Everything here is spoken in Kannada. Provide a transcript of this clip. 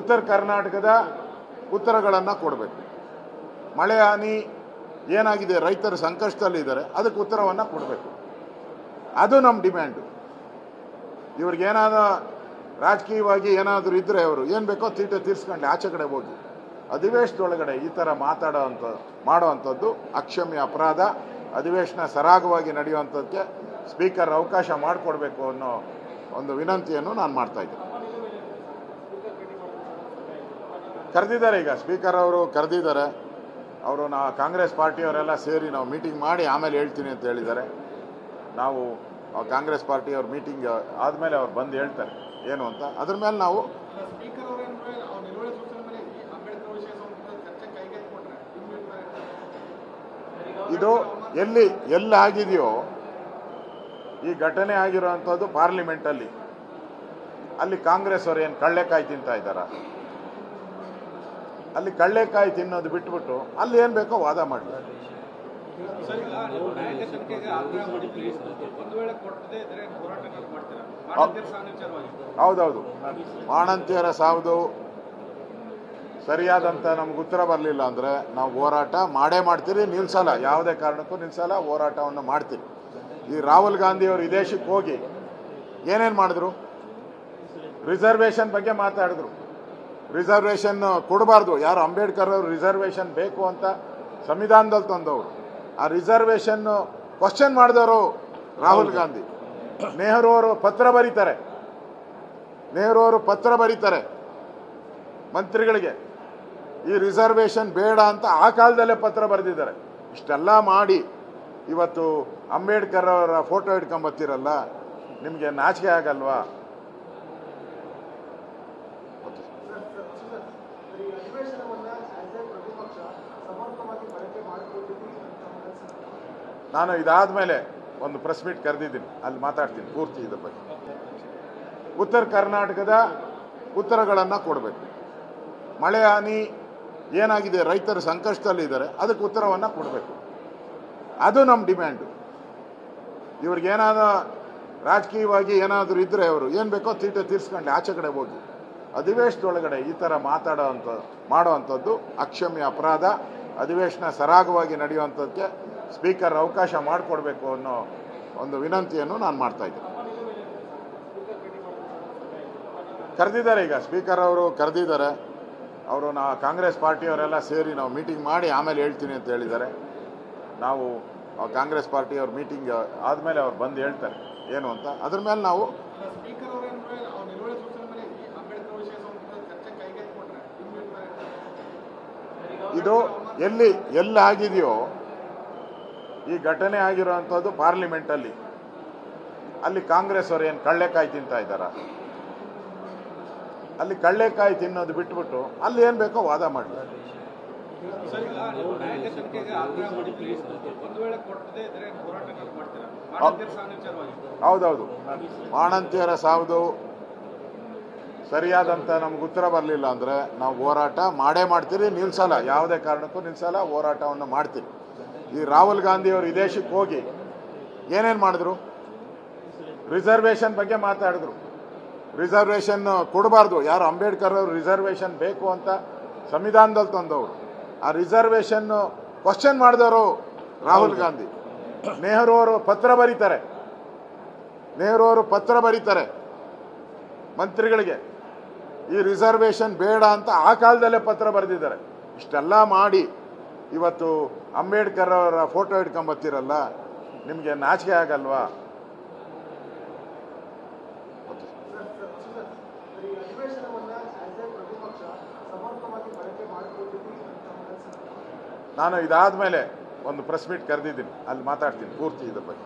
ಉತ್ತರ ಕರ್ನಾಟಕದ ಉತ್ತರಗಳನ್ನು ಕೊಡಬೇಕು. ಮಳೆ ಹಾನಿ ಏನಾಗಿದೆ, ರೈತರು ಸಂಕಷ್ಟದಲ್ಲಿದ್ದಾರೆ, ಅದಕ್ಕೆ ಉತ್ತರವನ್ನು ಕೊಡಬೇಕು. ಅದು ನಮ್ಮ ಡಿಮ್ಯಾಂಡು. ಇವ್ರಿಗೇನಾದರೂ ರಾಜಕೀಯವಾಗಿ ಏನಾದರೂ ಇದ್ದರೆ ಅವರು ಏನು ಬೇಕೋ ತೀಟೆ ತೀರಿಸ್ಕೊಂಡು ಆಚೆ ಕಡೆ ಹೋಗಿ ಅಧಿವೇಶನದೊಳಗಡೆ ಈ ಥರ ಮಾಡೋವಂಥದ್ದು ಅಕ್ಷಮ್ಯ ಅಪರಾಧ. ಅಧಿವೇಶನ ಸರಾಗವಾಗಿ ನಡೆಯುವಂಥದ್ದಕ್ಕೆ ಸ್ಪೀಕರ್ ಅವಕಾಶ ಮಾಡಿಕೊಡ್ಬೇಕು ಅನ್ನೋ ಒಂದು ವಿನಂತಿಯನ್ನು ನಾನು ಮಾಡ್ತಾ ಇದ್ದೀನಿ. ಕರೆದಿದ್ದಾರೆ, ಈಗ ಸ್ಪೀಕರ್ ಅವರು ಕರೆದಿದ್ದಾರೆ. ಅವರು ಕಾಂಗ್ರೆಸ್ ಪಾರ್ಟಿಯವರೆಲ್ಲ ಸೇರಿ ನಾವು ಮೀಟಿಂಗ್ ಮಾಡಿ ಆಮೇಲೆ ಹೇಳ್ತೀನಿ ಅಂತ ಹೇಳಿದ್ದಾರೆ. ನಾವು ಕಾಂಗ್ರೆಸ್ ಪಾರ್ಟಿಯವ್ರ ಮೀಟಿಂಗ್ ಆದಮೇಲೆ ಅವ್ರು ಬಂದು ಹೇಳ್ತಾರೆ ಏನು ಅಂತ. ಅದ್ರ ಮೇಲೆ ನಾವು ಇದು ಎಲ್ಲಿ ಆಗಿದೆಯೋ ಈ ಘಟನೆ ಆಗಿರೋವಂಥದ್ದು ಪಾರ್ಲಿಮೆಂಟಲ್ಲಿ. ಅಲ್ಲಿ ಕಾಂಗ್ರೆಸ್ ಅವರು ಏನು ಕಳ್ಳೆಕಾಯಿ ತಿಂತಾ ಇದ್ದಾರ? ಅಲ್ಲಿ ಕಳ್ಳೆಕಾಯಿ ತಿನ್ನೋದು ಬಿಟ್ಬಿಟ್ಟು ಅಲ್ಲಿ ಏನು ಬೇಕೋ ವಾದ ಮಾಡಲಿ. ಹೌದೌದು, ಬಾಣಂತಿಯರ ಸಾವುದು ಸರಿಯಾದಂಥ ನಮ್ಗೆ ಉತ್ತರ ಬರಲಿಲ್ಲ ಅಂದರೆ ನಾವು ಹೋರಾಟ ಮಾಡೇ ಮಾಡ್ತೀರಿ, ನಿಲ್ಸಲ್ಲ, ಯಾವುದೇ ಕಾರಣಕ್ಕೂ ನಿಲ್ಸಲ್ಲ, ಹೋರಾಟವನ್ನು ಮಾಡ್ತೀವಿ. ಈ ರಾಹುಲ್ ಗಾಂಧಿಯವರು ವಿದೇಶಕ್ಕೆ ಹೋಗಿ ಏನೇನು ಮಾಡಿದ್ರು? ರಿಸರ್ವೇಷನ್ ಬಗ್ಗೆ ಮಾತಾಡಿದ್ರು. ರಿಸರ್ವೇಷನ್ ಕೊಡಬಾರ್ದು, ಯಾರು ಅಂಬೇಡ್ಕರ್ ಅವರು ರಿಸರ್ವೇಷನ್ ಬೇಕು ಅಂತ ಸಂವಿಧಾನದಲ್ಲಿ ತಂದವರು. ಆ ರಿಸರ್ವೇಷನ್ ಕ್ವಶನ್ ಮಾಡಿದವರು ರಾಹುಲ್ ಗಾಂಧಿ. ನೆಹರು ಅವರು ಪತ್ರ ಬರೀತಾರೆ ಮಂತ್ರಿಗಳಿಗೆ, ಈ ರಿಸರ್ವೇಷನ್ ಬೇಡ ಅಂತ ಆ ಕಾಲದಲ್ಲೇ ಪತ್ರ ಬರೆದಿದ್ದಾರೆ. ಇಷ್ಟೆಲ್ಲ ಮಾಡಿ ಇವತ್ತು ಅಂಬೇಡ್ಕರ್ ಅವರ ಫೋಟೋ ಇಟ್ಕೊಂಬತ್ತೀರಲ್ಲ, ನಿಮಗೆ ನಾಚಿಕೆ ಆಗಲ್ವಾ? ನಾನು ಇದಾದ್ಮೇಲೆ ಒಂದು ಪ್ರೆಸ್ ಮೀಟ್ ಕರೆದಿದ್ದೀನಿ, ಅಲ್ಲಿ ಮಾತಾಡ್ತೀನಿ ಪೂರ್ತಿ ಇದ್ರ ಬಗ್ಗೆ. ಉತ್ತರ ಕರ್ನಾಟಕದ ಉತ್ತರಗಳನ್ನು ಕೊಡಬೇಕು. ಮಳೆ ಹಾನಿ ಏನಾಗಿದೆ, ರೈತರು ಸಂಕಷ್ಟದಲ್ಲಿದ್ದಾರೆ, ಅದಕ್ಕೆ ಉತ್ತರವನ್ನು ಕೊಡಬೇಕು. ಅದು ನಮ್ಮ ಡಿಮ್ಯಾಂಡು. ಇವ್ರಿಗೇನಾದರೂ ರಾಜಕೀಯವಾಗಿ ಏನಾದರೂ ಇದ್ದರೆ ಅವರು ಏನು ಬೇಕೋ ತೀಟೆ ತೀರಿಸ್ಕೊಂಡು ಆಚೆ ಕಡೆ ಹೋಗಿ ಅಧಿವೇಶನದೊಳಗಡೆ ಈ ಥರ ಮಾಡೋವಂಥದ್ದು ಅಕ್ಷಮ್ಯ ಅಪರಾಧ. ಅಧಿವೇಶನ ಸರಾಗವಾಗಿ ನಡೆಯುವಂಥದ್ದಕ್ಕೆ ಸ್ಪೀಕರ್ ಅವಕಾಶ ಮಾಡಿಕೊಡ್ಬೇಕು ಅನ್ನೋ ಒಂದು ವಿನಂತಿಯನ್ನು ನಾನು ಮಾಡ್ತಾ ಇದ್ದೀನಿ. ಕರೆದಿದ್ದಾರೆ, ಈಗ ಸ್ಪೀಕರ್ ಅವರು ಕರೆದಿದ್ದಾರೆ. ಅವರು ಕಾಂಗ್ರೆಸ್ ಪಾರ್ಟಿಯವರೆಲ್ಲ ಸೇರಿ ನಾವು ಮೀಟಿಂಗ್ ಮಾಡಿ ಆಮೇಲೆ ಹೇಳ್ತೀನಿ ಅಂತ ಹೇಳಿದ್ದಾರೆ. ನಾವು ಕಾಂಗ್ರೆಸ್ ಪಾರ್ಟಿಯವ್ರ ಮೀಟಿಂಗ್ ಆದಮೇಲೆ ಅವ್ರು ಬಂದು ಹೇಳ್ತಾರೆ ಏನು ಅಂತ. ಅದ್ರ ಮೇಲೆ ನಾವು ಇದು ಎಲ್ಲಿ ಆಗಿದೆಯೋ ಈ ಘಟನೆ ಆಗಿರೋವಂಥದ್ದು ಪಾರ್ಲಿಮೆಂಟಲ್ಲಿ. ಅಲ್ಲಿ ಕಾಂಗ್ರೆಸ್ ಅವರು ಏನು ಕಳ್ಳೆಕಾಯಿ ತಿಂತಾ ಇದ್ದಾರ? ಅಲ್ಲಿ ಕಳ್ಳೆಕಾಯಿ ತಿನ್ನೋದು ಬಿಟ್ಬಿಟ್ಟು ಅಲ್ಲಿ ಏನು ಬೇಕೋ ವಾದ ಮಾಡಲಿ. ಹೌದೌದು, ಬಾಣಂತಿಯರ ಸಾವುದು ಸರಿಯಾದಂಥ ನಮ್ಗೆ ಉತ್ತರ ಬರಲಿಲ್ಲ ಅಂದರೆ ನಾವು ಹೋರಾಟ ಮಾಡೇ ಮಾಡ್ತೀರಿ, ನಿಲ್ಸಲ್ಲ, ಯಾವುದೇ ಕಾರಣಕ್ಕೂ ನಿಲ್ಸಲ್ಲ, ಹೋರಾಟವನ್ನು ಮಾಡ್ತೀವಿ. ಈ ರಾಹುಲ್ ಗಾಂಧಿಯವರು ವಿದೇಶಕ್ಕೆ ಹೋಗಿ ಏನೇನು ಮಾಡಿದ್ರು? ರಿಸರ್ವೇಷನ್ ಬಗ್ಗೆ ಮಾತಾಡಿದ್ರು. ರಿಸರ್ವೇಷನ್ ಕೊಡಬಾರ್ದು, ಯಾರು ಅಂಬೇಡ್ಕರ್ ಅವರು ರಿಸರ್ವೇಷನ್ ಬೇಕು ಅಂತ ಸಂವಿಧಾನದಲ್ಲಿ ತಂದವರು. ಆ ರಿಸರ್ವೇಷನ್ ಕ್ವಶನ್ ಮಾಡಿದವರು ರಾಹುಲ್ ಗಾಂಧಿ. ನೆಹರು ಅವರು ಪತ್ರ ಬರೀತಾರೆ ಮಂತ್ರಿಗಳಿಗೆ, ಈ ರಿಸರ್ವೇಷನ್ ಬೇಡ ಅಂತ ಆ ಕಾಲದಲ್ಲೇ ಪತ್ರ ಬರೆದಿದ್ದಾರೆ. ಇಷ್ಟೆಲ್ಲ ಮಾಡಿ ಇವತ್ತು ಅಂಬೇಡ್ಕರ್ ಅವರ ಫೋಟೋ ಇಟ್ಕೊಂಬತ್ತೀರಲ್ಲ, ನಿಮಗೆ ನಾಚಿಕೆ ಆಗಲ್ವಾ? ನಾನು ಇದಾದ್ಮೇಲೆ ಒಂದು ಪ್ರೆಸ್ ಮೀಟ್ ಕರೆದಿದ್ದೀನಿ, ಅಲ್ಲಿ ಮಾತಾಡ್ತೀನಿ ಪೂರ್ತಿ ಇದ್ರ ಬಗ್ಗೆ.